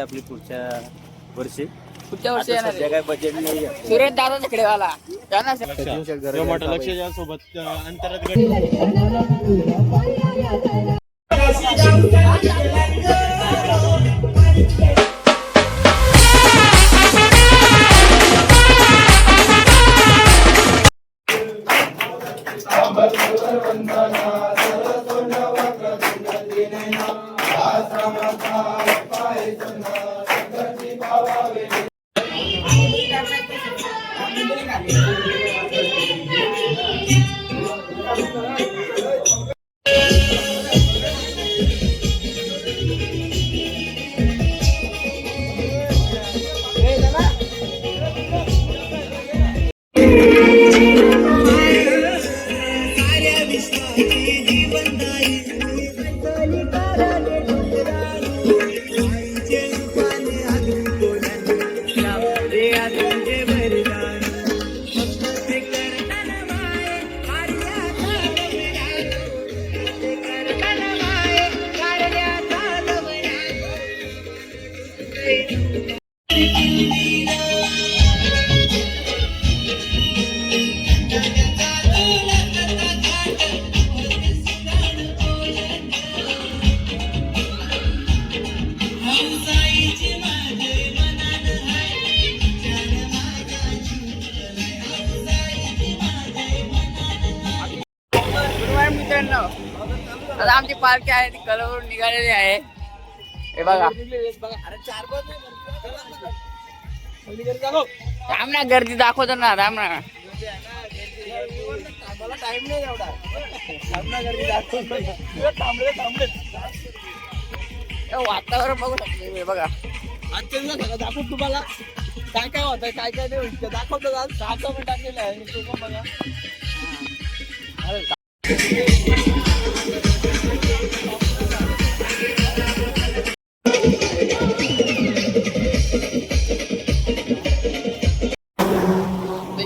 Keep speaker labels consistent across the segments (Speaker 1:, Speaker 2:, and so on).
Speaker 1: आपली पुढच्या वर्षी
Speaker 2: येणार
Speaker 1: सध्या काय बजेट नाही आहे.
Speaker 2: सुरेश दादा तिकडेवाला
Speaker 3: लक्ष सोबत अंतरात
Speaker 2: आता आमची पार्टी आहे ती कलवरून निघालेली आहे. हे बघा थांब ना, गर्दी दाखवतो ना, थांब ना. वातावरण बघू शकतो. हे बघा
Speaker 3: दाखवतो तुम्हाला काय काय होत काय काय नाही दाखवतो. 6 मिनिट टाकलेलं आहे तू पण बघा.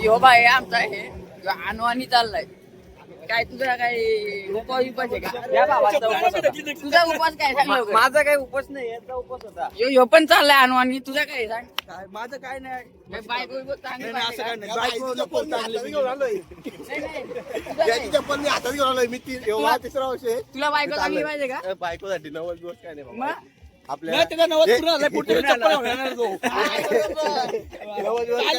Speaker 2: यो बाय आमचा हे अनवाणी चाललाय. काय तुझा काय उपास आहे का? तुझा उपास काय सांग.
Speaker 3: माझा काही उपवास नाही, याचा उपवास होता.
Speaker 2: यो पण चाललाय अनवाणी. तुझा काय सांग.
Speaker 3: माझं काय नाही.
Speaker 2: बायको चांगली
Speaker 3: असं काय नाही. बायको चप्पल चांगली घेऊन आलोय.
Speaker 2: तुला
Speaker 3: याची चप्पल मी हातात घेऊन आलोय. मी तिसरा वर्ष आहे.
Speaker 2: बायको चांगली पाहिजे का?
Speaker 3: बायकोसाठी 90 दिवस काय नाही बाबा.
Speaker 2: मग
Speaker 3: आपल्या त्याचा 90 पूर्ण झालाय. पुढच्या चप्पल होणार तो. 90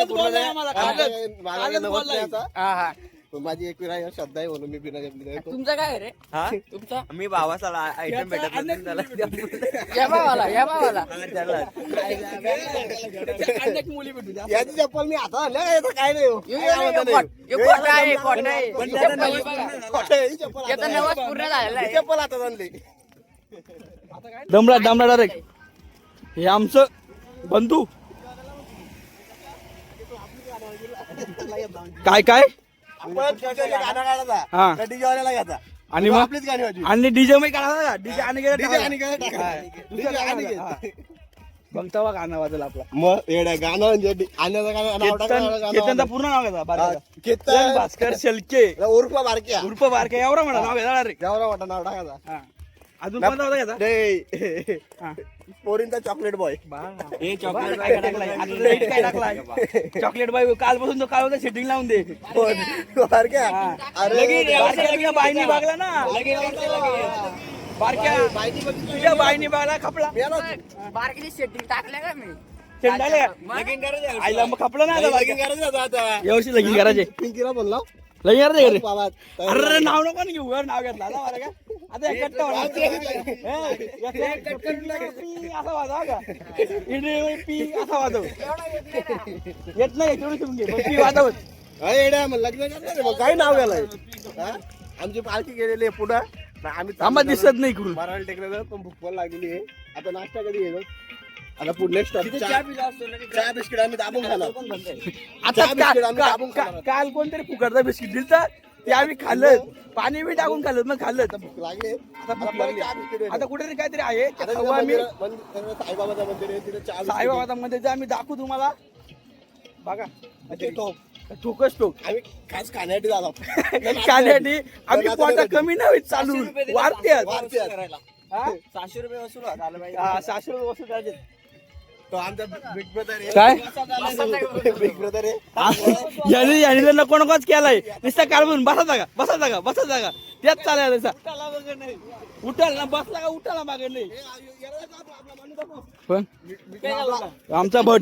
Speaker 3: दिवस
Speaker 2: हा हा.
Speaker 3: माझी एक श्रद्धा आहे म्हणून मी बिना चपलीचा
Speaker 2: तुमचा काय रे? तुमचा
Speaker 1: मी भावाचा आयटम भेटत नाही त्याला.
Speaker 2: या भावाला
Speaker 3: अनेक मुली भेटू द्या. याची चप्पल मी हातात आणल्या काय नाही हो.
Speaker 2: याचा नवस पूर्ण झालेला आहे.
Speaker 3: चप्पल हातात आणली.
Speaker 4: दमडा डायरेक्ट. हे आमचं बंधू. काय काय हा. आणि मग
Speaker 3: आपलीच गाणी वाजवी.
Speaker 4: आणि डीजे मध्ये काढा. डीजे आणि बघता बघ गाणं वाजल आपला.
Speaker 3: मग येड्या गाणं म्हणजे
Speaker 4: केतनचा पूर्ण नाव घ्या.
Speaker 3: केतन
Speaker 4: भास्कर शेलके
Speaker 3: उर्फ बारक्या
Speaker 4: उर्फ बारके एवढा म्हणा नाव घ्या रे.
Speaker 3: जेवढा मोठा नाव टाकायचा.
Speaker 4: अजून कोणता होता घ्यायचा?
Speaker 3: पोरींचा चॉकलेट बॉय.
Speaker 4: चॉकलेट काय टाकलाय? चॉकलेट बाय कालपासून तो काल होता सेटिंग लावून दे.
Speaker 3: बारक्या
Speaker 4: अरे बाईनी बागला ना. बारक्या तुझ्या बाईनी बागला खपला.
Speaker 2: बारकीची शेटिंग टाकल्या का मी?
Speaker 4: शेंडाले आईला मग खपलं ना आता. व्यवस्थित लगीन करायचे.
Speaker 3: पिंकीला बोलला
Speaker 4: लगीन करायचे घरी.
Speaker 3: बाबा
Speaker 4: अरे नाव नको ना घेऊ. नाव घेतलं आता बरं का. आता एकट्टा असा वाजवा का. पी असा वाजव येत नाही. तेवढं शिकून घे. पी वाजवत
Speaker 3: लग्न काय नाव गेलाय. आमची पालखी गेलेली आहे पुढं. आम्ही
Speaker 4: आम्हाला दिसत नाही इकडून.
Speaker 3: मराठी टेकलं पण भूक पण लागलेली आहे. आता नाश्ता कधी येतो. आता पुढले स्टॉप चहा बिस्किट आम्ही दाबून खाणार.
Speaker 4: काल कोणतरी फुकटचा बिस्किट दिलता ते आम्ही खाल्लं. पाणी बी टाकून खाल्लं. मग खाल्लं
Speaker 3: भूक लागली.
Speaker 4: आता कुठेतरी काहीतरी आहे.
Speaker 3: साईबाबाचं मंदिर आहे तिथे चहा
Speaker 4: साईबाबाचा मध्ये आम्ही दाखवू तुम्हाला. बघा ठोकच ठोक.
Speaker 3: आम्ही खास खाण्यासाठी झालो.
Speaker 4: खाण्यासाठी आम्ही पोटा कमी नाही चालू वाढते.
Speaker 1: 600 रुपये वसूल झालं पाहिजे.
Speaker 4: 600 रुपये वसूल करायचे.
Speaker 3: तो आमचा बिग ब्रदर आहे.
Speaker 4: काय
Speaker 3: बिग ब्रदर आहे.
Speaker 4: याने तर नको नकोच केलाय नुसता काल म्हणून बसा जागा त्याच चालायला उठाल ना बसला का उठाला मागे नाही पण आमचा भट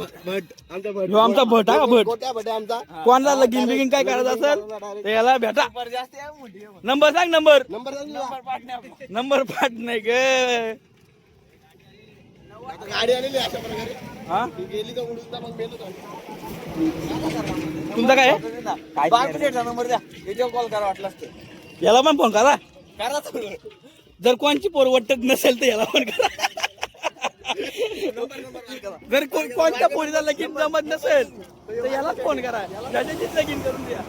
Speaker 3: आमचा
Speaker 4: ह्यो आमचा भट हा का भट
Speaker 3: गोट्या भट आहे आमचा.
Speaker 4: कोणाला लगीन बिगीन काय करायचं असेल तर याला भेटा नंबर सांग नंबर नंबर पाठ नाही ग
Speaker 3: गाडी आलेली अशा प्रकारे
Speaker 4: हा
Speaker 3: ती गेली तर उडून मग मेलो तो.
Speaker 4: तुमचा काय आहे?
Speaker 1: नंबर द्या याच्यावर कॉल करा वाटलं असतं
Speaker 4: याला पण फोन करा
Speaker 1: करा
Speaker 4: जर कोणची पोर वाटत नसेल तर याला फोन करा जर कोणत्या पोरीला लगीन जमत नसेल तर यालाच फोन करा त्याच्याचीच लगीन करून द्या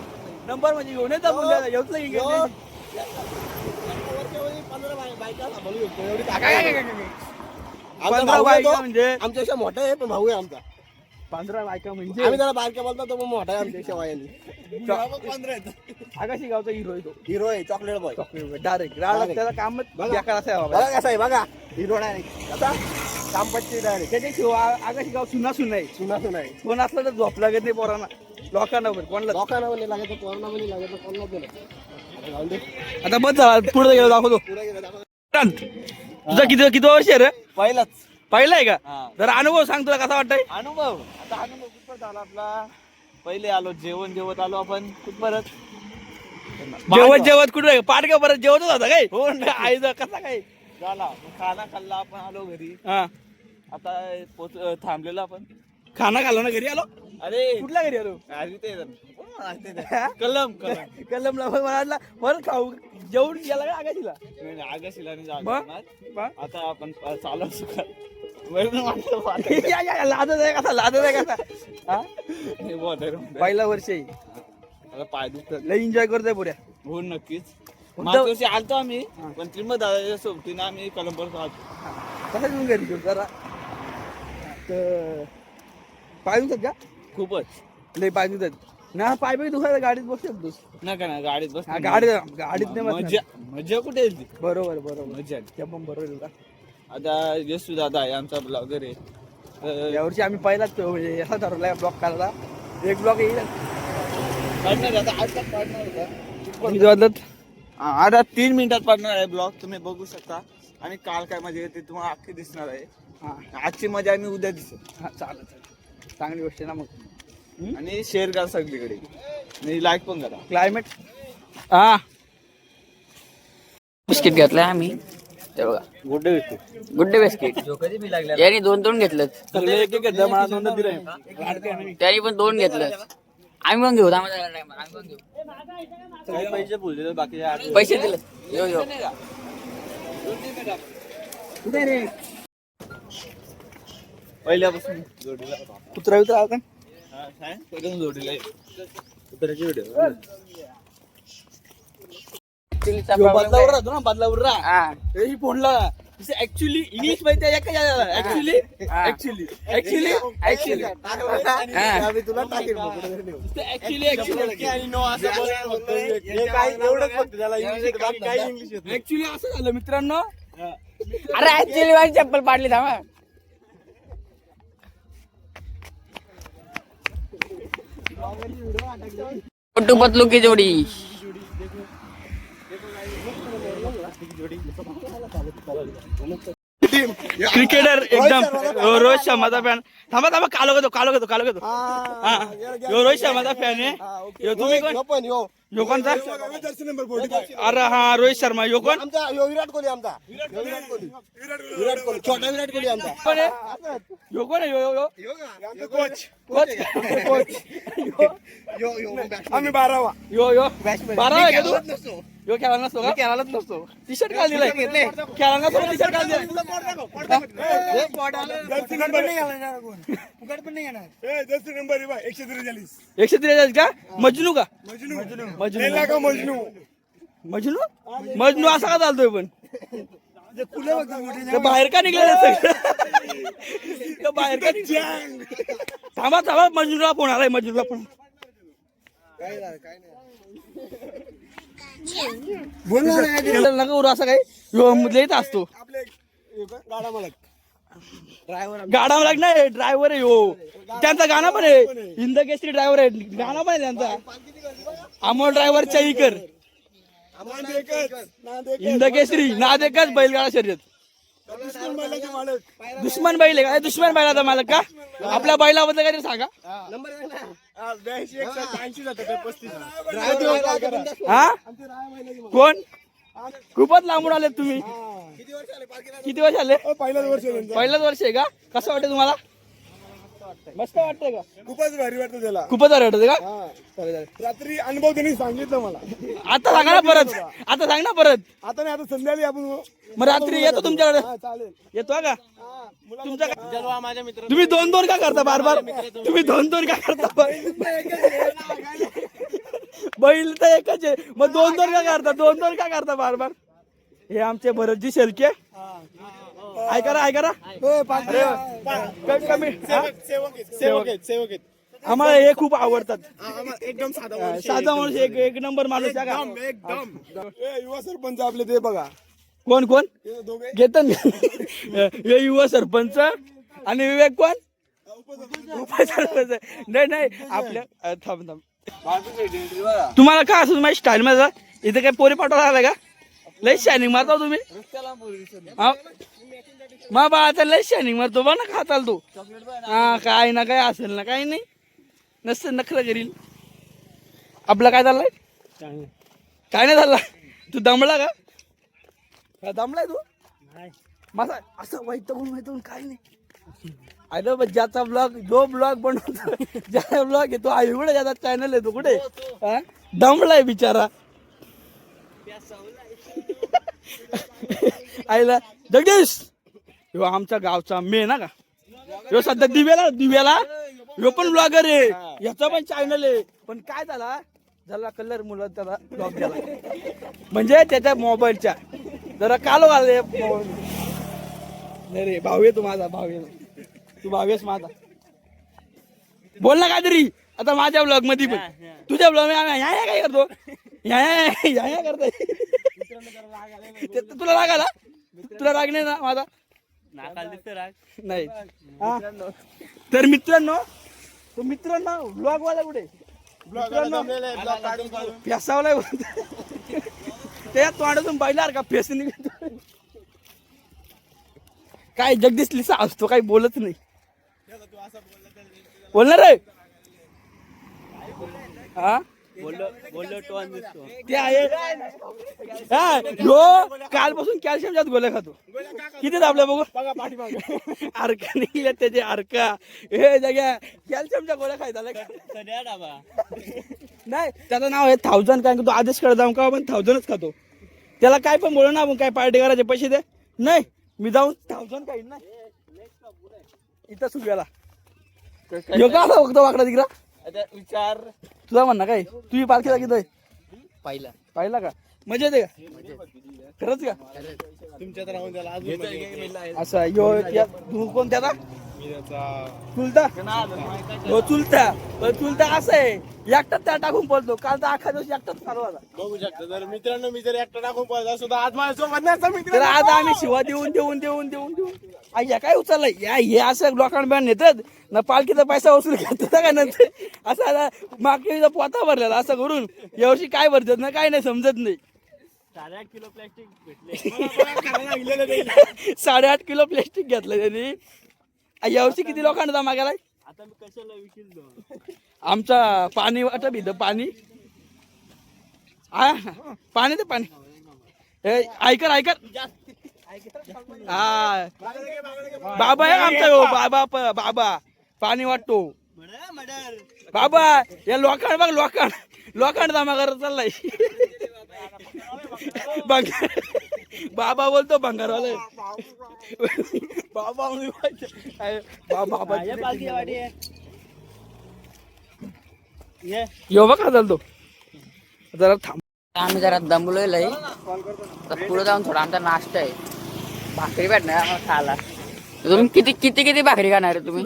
Speaker 4: नंबर म्हणजे घेऊन येतात मुलं येऊच लगीन केली.
Speaker 3: वरच्या वरी 15 बायका सांभाळू शकतो. एवढी ताकद
Speaker 4: काय,
Speaker 3: आहे.
Speaker 4: काय, काय, काय.
Speaker 3: आमचा
Speaker 4: 15
Speaker 3: भाऊ आहे तो.
Speaker 4: बायका म्हणजे
Speaker 3: आमच्यापेक्षा मोठा आहे पण भाऊ आहे आमचा.
Speaker 4: 15 बायका म्हणजे
Speaker 3: आम्ही त्याला बारक्या बोलतो तो पण मोठा आहे आमच्यापेक्षा वयाने.
Speaker 4: आकाशी गावचा हिरो आहे तो
Speaker 3: हिरो आहे चॉकलेट बॉय.
Speaker 4: डायरेक्ट त्याला कामच
Speaker 3: बघा.
Speaker 4: बेकार असं आहे बाबा.
Speaker 3: बघा कसा आहे बघा हिरो डायरेक्ट कसा कामपट्टी डायरेक्ट
Speaker 4: त्याच्या आकाशी गाव सुना आहे
Speaker 3: सुना सुना आहे.
Speaker 4: कोण असलं तर झोप लागत नाही पोरांना लोकांना पण कोणाला
Speaker 3: लोकांना पण नाही लागायचं कोणाला पण नाही लागायचं कोणाला पण नाही. आता जाऊन दे.
Speaker 4: आता बस झाला पुढे गेलो दाखवतो
Speaker 3: पुढे गेलं दाखव.
Speaker 4: तुझा किती वर्ष आहे रे
Speaker 1: पहिलाच
Speaker 4: पहिला आहे का जरा अनुभव सांग तुला कसा वाटतंय
Speaker 1: अनुभव आता अनुभव कुठपर्यंत आला आपला पहिले आलो जेवत आलो आपण कुठपर्यंत
Speaker 4: जेवत कुठे पाडक्या परत जेवतच होता काय हो आईचा कसा काय
Speaker 1: झाला मग खाना खाल्ला आपण आलो घरी
Speaker 4: हा
Speaker 1: आता थांबलेलो आपण
Speaker 4: खाना खाल्ला ना घरी आलो
Speaker 1: अरे
Speaker 4: कुठल्या घरी आलो
Speaker 1: आधी ते कलम
Speaker 4: कलमला म्हणाला परत खाऊ जेवण गेला का आगाशीला
Speaker 1: आगाशीला
Speaker 4: मग?
Speaker 1: आता आपण चालू
Speaker 4: लादत आहे कसा हा? पहिला वर्ष आहे
Speaker 1: आता पाय दुखतात
Speaker 4: लय एन्जॉय करतोय पुऱ्या
Speaker 1: हो नक्कीच मागच्या वर्षी आलतो आम्ही पण त्रिमत दादाच्या सोबतीनं आम्ही कलमपर्यंत आलतो
Speaker 4: कसं घेऊन घरी घेऊ जरा पाय दुखतात का
Speaker 1: खूपच
Speaker 4: लय पाय दुखतात ना पाय दुखायला गाडीत बसू शकतोस
Speaker 1: नका ना गाडीत बस
Speaker 4: गाडीत नाही
Speaker 1: मजा मजा कुठे येते
Speaker 4: बरोबर
Speaker 1: मजा
Speaker 4: ते पण बरोबर आहे का
Speaker 1: आता यशू दादा आहे आमचा ब्लॉगर आहे तर
Speaker 4: यावर्षी आम्ही पहिलाच म्हणजे असा ठरवलाय ब्लॉक करायला एक ब्लॉक येईल
Speaker 1: काढणार आहे, आता आज पण काढणार होता
Speaker 4: किती वाजलं
Speaker 1: आता 3 मिनिटात पडणार आहे ब्लॉग तुम्ही बघू शकता आणि काल काय मजा येते तुम्हाला अख्खी दिसणार आहे
Speaker 4: हा
Speaker 1: आजची मजा आम्ही उद्या दिसेल
Speaker 4: हा चालेल चांगली गोष्ट आहे ना मग
Speaker 1: आणि शेअर करा सगळीकडे आणि लाईक पण करा
Speaker 4: क्लायमेट हा
Speaker 2: बिस्किट घेतलंय आम्ही ते बघा गुड्डे बिस्किट यांनी 2 घेतलं
Speaker 4: सगळे एक एक घेतलं मला दोन दिलं
Speaker 2: त्यांनी पण 2 घेतलं आम्ही पण घेऊ आम्ही पण घेऊ
Speaker 1: सगळे पैसे बोलले बाकी
Speaker 2: पैसे दिले यो यो
Speaker 1: पहिल्यापासून जोडीला
Speaker 4: कुत्रा वित्रा आला का
Speaker 1: करून जोडीला कुत्र्याची व्हिडिओ
Speaker 4: बदलावर राहतो ना बदलावर राहा
Speaker 2: हा
Speaker 4: ही फोनला ऍक्च्युली इंग्लिश मध्ये ऍक्च्युली
Speaker 3: आम्ही तुला टाकेल मग कुठे तरी नेऊ.
Speaker 4: ऍक्च्युली असं झालं मित्रांनो
Speaker 2: अरे ऍक्च्युली माझी चप्पल पाडली थांबा छोटू पतलू की जोडी
Speaker 4: क्रिकेटर एकदम रोहित शर्माचा फॅन थांबा कालो घेतो हा रोहित शर्माचा फॅन आहे ह्यो तुम्ही कोण
Speaker 3: यो पण यो
Speaker 4: ह्यो कोणता अरे हा रोहित शर्मा ह्यो कोण
Speaker 3: आमचा यो विराट कोहली आमचा यो विराट कोहली छोटा विराट कोहली आमचा
Speaker 4: कोण आहे ह्यो कोण आहे ह्यो
Speaker 3: कोच
Speaker 4: कोच
Speaker 3: आम्ही 12वा
Speaker 4: यो 12 आहे का तू यो खेळायला नसतो का खेळायलाच नसतो टी शर्ट काल दिलाय खेळायला नसतो टी शर्ट काल दिलाय
Speaker 3: नंबर 143
Speaker 4: 143 का मजनू का मजनू असा का चालतोय पण ते बाहेर का निघले सगळं बाहेर का थांबा मजनूला फोन आलाय मजनूला फोन नका उरू असं काही येत असतो
Speaker 3: आपले गाडा मालक
Speaker 4: गाडा नाही ड्रायव्हर आहे हो. त्यांचा गाणं पण आहे हिंद केसरी ड्रायव्हर आहे, गाणं पण आहे त्यांचा अमोल ड्रायव्हर चईकर हिंद केसरी नाद एकच बैलगाडा शर्यत. दुश्मन बैल आहे काय? दुश्मन बैलाचा मालक का? आपल्या बैलाबद्दल काहीतरी सांगा. हा कोण? खूपच लांबून आले तुम्ही. किती वर्ष आले? पहिलंच वर्ष आहे का? कसं वाटतं तुम्हाला? मस्त वाटतंय का?
Speaker 3: खूपच भारी वाटतं त्याला.
Speaker 4: खूपच भारी वाटतं का?
Speaker 3: रात्री अनुभव त्यांनी सांगितलं मला.
Speaker 4: आता सांगा ना परत. आता सांग ना परत.
Speaker 3: आता नाही, आता संध्याकाळी आपण
Speaker 4: मग रात्री येतो तुमच्याकडे.
Speaker 3: चालेल.
Speaker 4: येतो का? तुमच्या तुम्ही दोन दोन का करता बार बार? तुम्ही दोन दोन का करता? बैल तर एकच आहे, मग दोन दोन का करता? दोन दोन का करता बार बार? हे आमचे भरतजी शेळके. ऐका ना ऐका ना. कमी
Speaker 3: सेवक आहेत.
Speaker 4: आम्हाला हे खूप आवडतात.
Speaker 3: एकदम साधा
Speaker 4: साधा माणूस एक नंबर माणूस आहे का?
Speaker 3: एकदम. युवा सरपंच आपले ते बघा.
Speaker 4: कोण कोण
Speaker 3: ते दोघे
Speaker 4: घेतात? हे युवा सरपंच आणि विवेक कोण? उपसरपंच. नाही नाही आपल्या थांब थांब. तुम्हाला काय असं माझ्या स्टाईल मध्ये इथे काय पोरी पाठवा आलाय का? लय शायनिंग मारता तुम्ही. मा बाळाचा लय शायनिंग मारतो बा ना खाताल तू. हा काय ना काय असेल ना काही नाही नसतं नखरं करील. आपलं काय चाललंय? काय नाही झालं. तू दमला का? दमलाय तू? माझा असं वाईट काही नाही. अरे ज्याचा ब्लॉग जो ब्लॉग बनवतो ज्याचा ब्लॉग आहे तो एवढा ज्याचा चॅनल आहे तो कुठे दमलाय बिचारा. आईला जगदीश ह्यो आमच्या गावचा मेन ना का? ह्यो सध्या दिव्याला ह्यो पण ब्लॉगर आहे, ह्याचा पण चॅनल आहे. पण काय झाला कलर मुलं त्याला ब्लॉग दिला म्हणजे त्याच्या मोबाईलच्या जरा कालो घालले. नाही रे भाऊ आहे तू माझा भाऊ आहे तू भावेस माझा. बोल ना काहीतरी. आता माझ्या ब्लॉग मध्ये पण तुझ्या ब्लॉग मध्ये ह्या काय करतो? ह्या करताय. तुला राग आला? तुला राग नाही ना माझा? नाही. तर मित्रांनो ब्लॉग वाला कुठे? प्यासावलाय त्या तोंडातून बैलार का फेस निघतो. काय जगदीश लिसा असतो काही बोलत नाही. बोलणार रे. हा बोललो ते आहे. कालपासून कॅल्शियमच्यात गोळ्या खातो. किती दाबल्या बघू अर्का निघल्या त्याचे अर्का. हे जग्या कॅल्शियमच्या गोळ्या खायचा नाही. त्याचं नाव आहे 1000. काय तो आदेश जाऊन का आपण 1000च खातो. त्याला काय पण बोल ना आपण काय पार्टी करायचे पैसे दे. नाही मी जाऊन 1000 खाईन ना इथं सुग्याला. योगा बघतो वाकडा तिकडा
Speaker 1: विचार
Speaker 4: तुझा म्हणणं काय? तुझी पालखी दाखवतोय पाहिला का? मजा येते का? खरंच का?
Speaker 3: तुमच्यात राहून त्याला
Speaker 4: असं यो तू कोण त्याला चुलता चुलता असं आहे एकटाच त्या टाकून पळतो. काल तर अख्खा दिवस एकटाच चालू
Speaker 3: बघू शकता. जर मित्रांनो मी जर एकटा टाकून पळत सुद्धा आज माझ्यासोबत
Speaker 4: तर आज आम्ही शिवा देऊन या काय उचललाय या हे असं लोकांना नेतात ना पालखीचा पैसा वसूल घेतात का नंतर असं मागच्या पोता भरलेला असं करून यावर्षी काय भरतात ना काय नाही समजत नाही.
Speaker 1: 8.5 किलो प्लॅस्टिक भेटले.
Speaker 4: 8.5 किलो प्लॅस्टिक घेतलं त्यांनी. यावर्षी किती लोकांना जमा केलाय?
Speaker 1: आता मी कशाला विकील
Speaker 4: आमचा पाणी वाटप इथं पाणी ते पाणी ऐकर हा बाबा आहे आमचा हो बाबा पाणी वाटतो बाबा. या लोकांड जमा करत चाललाय. बाबा बोलतो भंगारवाला बाबा यो बघा चालतो जरा थांब.
Speaker 2: आम्ही जरा दमलोय पुढे जाऊन थोडा आमचा नाश्ता आहे. भाकरी भेटणार आम्हाला खायला. तुम्ही किती भाकरी खाणार आहे? तुम्ही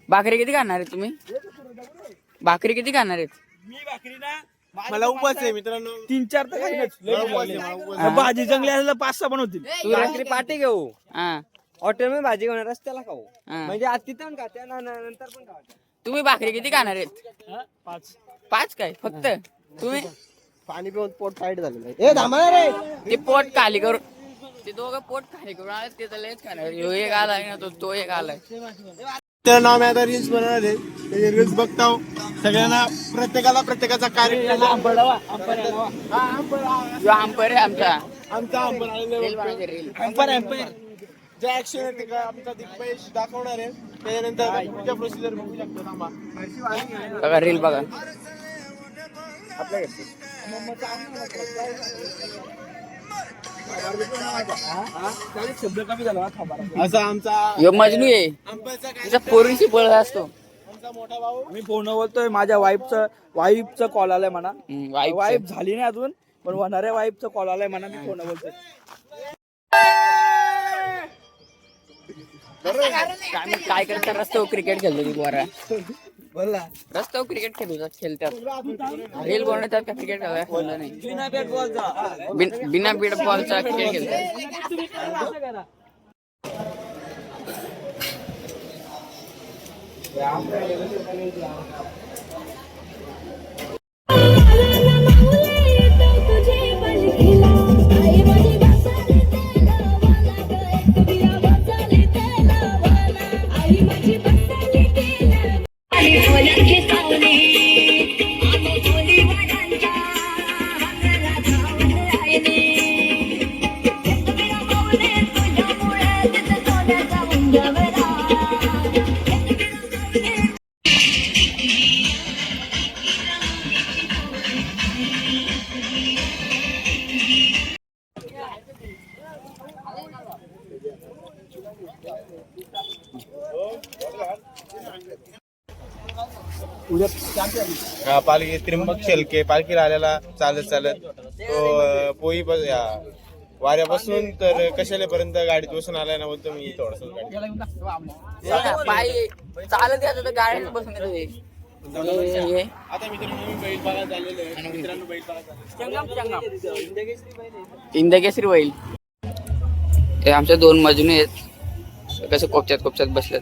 Speaker 2: भाकरी किती खाणार आहे? तुम्ही भाकरी किती खाणार आहेत?
Speaker 4: मी भाकरी ना
Speaker 3: मला उपास आहे मित्रांनो.
Speaker 4: 3-4 तर भाजी चांगली असल्या 5-6 पण होतील.
Speaker 2: तू रात्री पार्टी घेऊ. हा
Speaker 5: हॉटेलमध्ये भाजी घेऊन रस्त्याला खाऊ
Speaker 2: हा.
Speaker 5: म्हणजे आज तिथं खा नंतर पण खाऊ.
Speaker 2: तुम्ही भाकरी किती खाणार आहेत? 5 काय फक्त? तुम्ही
Speaker 3: पाणी पिऊन पोट टाईट झालेलं आहे. ए थांबा रे.
Speaker 2: ते पोट खाली करून ते दोघं पोट खाली करून आले ते तर लयच खाणार. ह्यो एक आलाय ना तो एक आलाय.
Speaker 3: त्याचं नाव मी आता रील्स बनवणार आहे. ते रील्स बघता सगळ्यांना प्रत्येकाला प्रत्येकाचा कार्यक्रम
Speaker 2: ह्यो आंपर आहे आमचा.
Speaker 3: आमचा अंबर
Speaker 2: रील बनायचे रील.
Speaker 3: जे ऍक्शन आहे ते काय आमचा दिग्गज दाखवणार आहे. त्याच्यानंतर पुढच्या प्रोसिजर बघू शकतो. थांबा.
Speaker 2: बघा रील बघा.
Speaker 3: असा आमचा
Speaker 2: ह्यो मजनू आहे.
Speaker 3: अंबरचा काय
Speaker 2: तिचा पोरींशी बळ असतो.
Speaker 3: आमचा मोठा भाऊ.
Speaker 4: मी फोन बोलतोय माझ्या वाईफचा कॉल आलाय म्हणा.
Speaker 2: वाईफ
Speaker 4: वाईफ झाली नाही अजून पण होणाऱ्या वाईफचा कॉल आलाय म्हणा. मी फोन बोलतोय.
Speaker 2: काय करतात रस्त्यावर क्रिकेट खेळतो ती पोरा.
Speaker 3: बोला.
Speaker 2: रस्त्यावर क्रिकेट खेळतात. रील बनवतात का क्रिकेट खेळायला नाही. बिना बॅट बॉलचा क्रिकेट खेळतात.
Speaker 3: पालखी त्रिंबक शेलके पालखीला आलेला चालत तो पोई वाऱ्यापासून तर कशालेपर्यंत गाडीत बसून आलाय ना बोलतो मी थोडस
Speaker 2: पाय चालत यायचं तर गाड्यात बसून येतो ते.
Speaker 3: आता मित्रांनो मी बैल बघायला आलेलो आहे. मित्रांनो बैल बघायला
Speaker 2: इंदकेसरी बैल. हे आमच्या 2 मजनू आहेत. कसं कोपच्यात बसल्यात.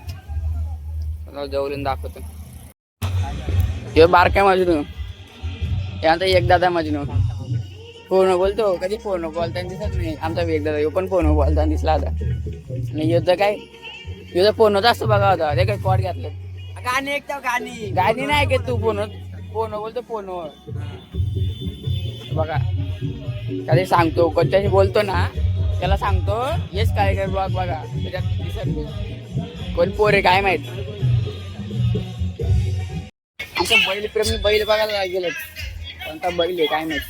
Speaker 2: जवळून दाखवतो. हे बारक्या मजनू. यानंतर एक दादा मजनू. फोन बोलतो कधी फोन बोलताना दिसत नाही. आमचा वेग दादा ह्यो पण फोन बोलताना दिसला आता. आणि युद्ध काय युद्ध फोनच असतो बघा होता. ते काय कॉट घातलं.
Speaker 5: गाणी ऐकतो गाणी
Speaker 2: गाणी नाही ऐकत तू. फोन बोलतो फोनवर बघा. कधी सांगतो कोणत्याशी बोलतो ना त्याला सांगतो येस कार्यक्रम ब्लॉग बघा. त्याच्यात दिसत नाही कोण पोरे काय माहित. आमचं बैल बघायला गेलं. कोणता बैल आहे काय माहित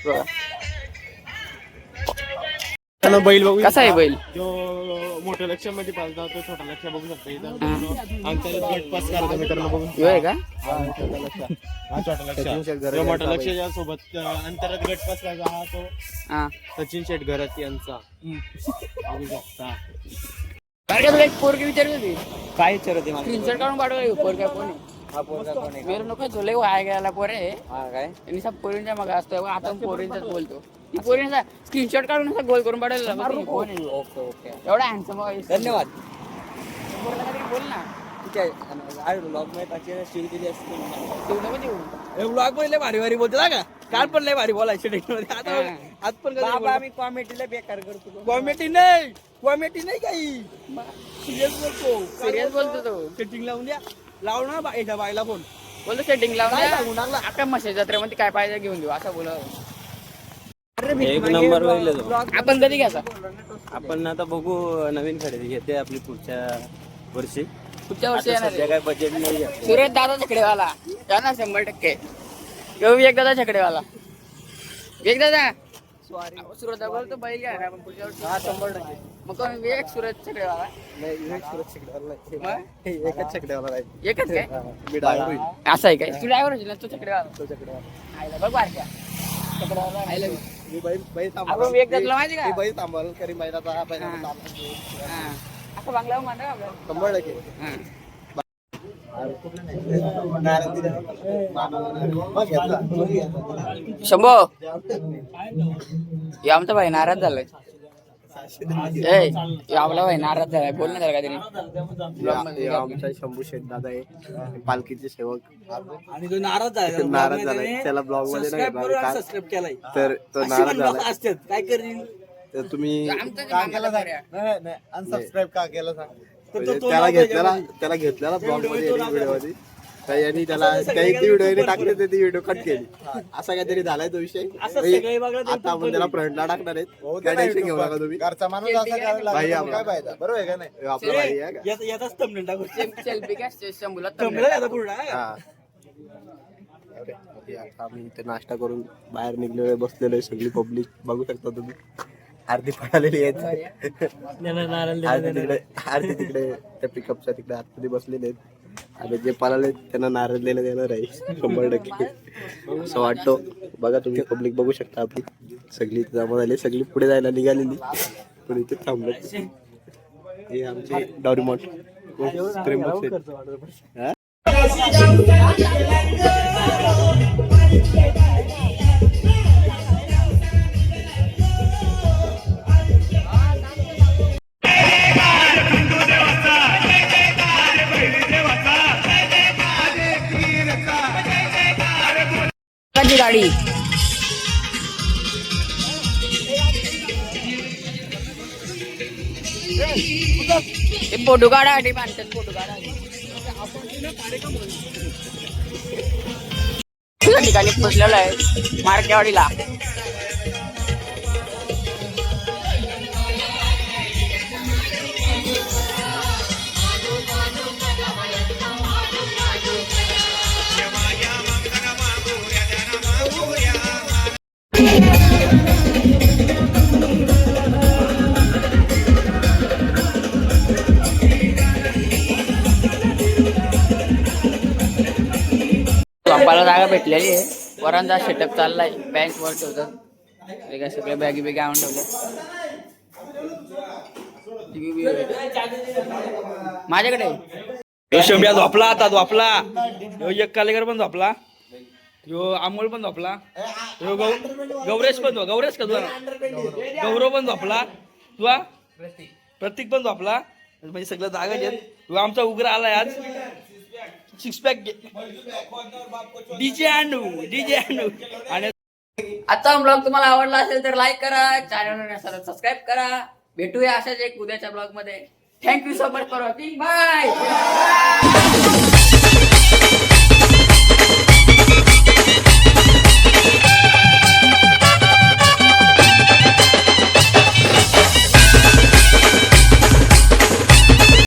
Speaker 2: बघा.
Speaker 3: बैल बघू.
Speaker 2: कसा आहे बैल?
Speaker 3: जो मोठ्या लक्षामध्ये पाहिजे तो छोटा लक्ष बघू शकतो. इथं आमच्या गट पास करायचा मित्रांनो बघू.
Speaker 2: ह्यो आहे का?
Speaker 3: हा छोटा लक्ष. मोठा लक्षाच्या सोबत अंतरात गट पास करायचा हा तो
Speaker 2: हा.
Speaker 3: सचिन शेट घरात यांचा बघू शकता.
Speaker 2: तुला एक पोरगी विचारत होती.
Speaker 5: काय विचारते मला
Speaker 2: स्क्रीनशॉट काढून पाठवलं. पोरगा कोण आहे?
Speaker 5: हा पोरगा कोण आहे
Speaker 2: मेरू नको झोले वाया गेला पोरे.
Speaker 5: हा काय
Speaker 2: आणि सब पोरींच्या मग असतो. आता पोरींचाच बोलतो. ती पोरींचा स्क्रीनशॉट काढून असा गोल करून पाठवलेला. कोण आहे?
Speaker 5: ओके ओके
Speaker 2: एवढा हँडसम
Speaker 5: धन्यवाद
Speaker 2: बोल ना.
Speaker 5: ठीक आहे ब्लॉग मध्ये टाकले स्टील दिली असते
Speaker 2: तू नको देऊ.
Speaker 4: ब्लॉग पण लय भारी बोलतो ना का. काल पण लय भारी बोलायचे टेक्नॉलॉजी. आता आज पण
Speaker 5: बाबा आम्ही कॉमेडीला बेकार करतो
Speaker 4: कॉमेडी नाही काही. सिरियस बोलतो.
Speaker 2: सिरियस बोलतो तो.
Speaker 4: सेटिंग लावून द्या. लाव ना याच्या बाईला फोन.
Speaker 2: बोलतो सेटिंग लावून
Speaker 4: काय
Speaker 2: द्या.
Speaker 4: सांगू लागला.
Speaker 2: आता मशाज जत्रेमध्ये काय पाहिजे घेऊन देऊ असं बोला.
Speaker 5: एक नंबर
Speaker 2: आपण कधी घ्यायचा?
Speaker 5: आपण आता बघू नवीन खरेदी घेते आपली पुढच्या वर्षी.
Speaker 2: पुढच्या वर्षी येणार
Speaker 5: सध्या काय बजेट नाही आहे.
Speaker 2: सुरेश दादा छकडेवाला ना 100%. येऊ एक दादा छकडेवाला. एक दादा सुरत बोलतो बैल घ्या आपण पुढच्या वर्षी.
Speaker 5: 100%.
Speaker 2: मग कोण विवेक सुरत छकडेवाला.
Speaker 3: एकच छकड्यावाला
Speaker 2: एकच काय
Speaker 3: मी डायव्हर
Speaker 2: असं आहे काय? तू ड्रायव्हर होती ना. तू छकडेवाला. आयला बघ बारक्या छकडेवाला. आयला
Speaker 3: मी बैल
Speaker 2: आपण विवेक दादाला माहिती का?
Speaker 3: बैल थांबवल करी बैलाचा
Speaker 2: हा. असं बांगला म्हणा का?
Speaker 3: 100%.
Speaker 2: हा. शंभो हे आमचा भाई नाराज झालाय. आपला भाई नाराज झालाय, बोल ना त्याला काहीतरी.
Speaker 5: आमचा शंभू शेठ दादा आहे, पालखीचे सेवक.
Speaker 4: आणि तो नाराज झाला
Speaker 5: नाराज झालाय, त्याला ब्लॉग मध्ये नाही
Speaker 4: सबस्क्राईब करून
Speaker 5: घेतला.
Speaker 4: सबस्क्राईब केलाय.
Speaker 5: तर तो
Speaker 4: अशी
Speaker 5: नाराज
Speaker 4: पण
Speaker 5: झाला.
Speaker 4: लोकं असतात, काय करीन.
Speaker 5: तर तुम्ही
Speaker 3: अनसबस्क्राईब का केलं सांग.
Speaker 5: म्हणजे त्याला घेतलेला ब्लॉग मध्ये व्हिडिओ मध्ये, यांनी त्याला काही व्हिडिओ टाकले ते व्हिडिओ कट केली. असा काहीतरी झालाय तो विषय.
Speaker 4: सगळे बघा ते
Speaker 5: आता आपण त्याला फ्रंटला टाकणार आहेत. काय टेन्शन घेऊ नका तुम्ही.
Speaker 3: घरचा माणूस असा करायला
Speaker 5: भाई
Speaker 3: लागला,
Speaker 5: आपला.
Speaker 3: काय फायदा, बरोबर आहे का नाही.
Speaker 5: आपला भाई आहे का?
Speaker 4: याचाच thumbnail टाकू.
Speaker 2: सेल्फी काय शंभूला
Speaker 4: thumbnail आहे आता पूर्ण.
Speaker 5: हा. आता आम्ही इथे नाश्ता करून बाहेर निघलेलो बसलेलो आहे. सगळी पब्लिक बघू शकता तुम्ही. अर्धी पळालेली आहेत, अर्धी तिकडे त्या पिकअपच्या तिकडे आतमध्ये बसलेले आहेत. आणि जे पळाले त्यांना नारळ देण्यात येणार आहे 100%. असं वाटतो. बघा तुम्ही पब्लिक बघू शकता आपली सगळी इथे जमा झाली. सगळी पुढे जायला निघालेली, पण इथे थांबले. हे आमचे डॉरीमॉन त्र्यंबक शेठ. हा?
Speaker 2: कधी गाडी फोटो काढासाठी माणसात फोटो काढा ठिकाणी पोचलेलो आहे मार्केवाडीला. झोपायला जागा भेटलेली आहे. वरांचा सेटअप चाललाय. बँक वर ठेवतात ते काय सगळे बॅगी बिगी आणून ठेवले. माझ्याकडे
Speaker 4: यो शंभ्या झोपला, आता झोपला. यो एक कालेकर पण झोपला. यो अमोल पण झोपला. यो गौरेश पण गौरेश का तुला गौरव पण झोपला. तुला प्रतीक पण झोपला. म्हणजे सगळं जागा घेत. तू आमचा उग्र आलाय आज. 6 पॅक डीजे आणू आणि
Speaker 2: आजचा ब्लॉग तुम्हाला आवडला असेल तर लाईक करा, चॅनल सबस्क्राईब करा. भेटूया अशाच एक उद्याच्या ब्लॉग मध्ये. Thank you so much for watching. Bye.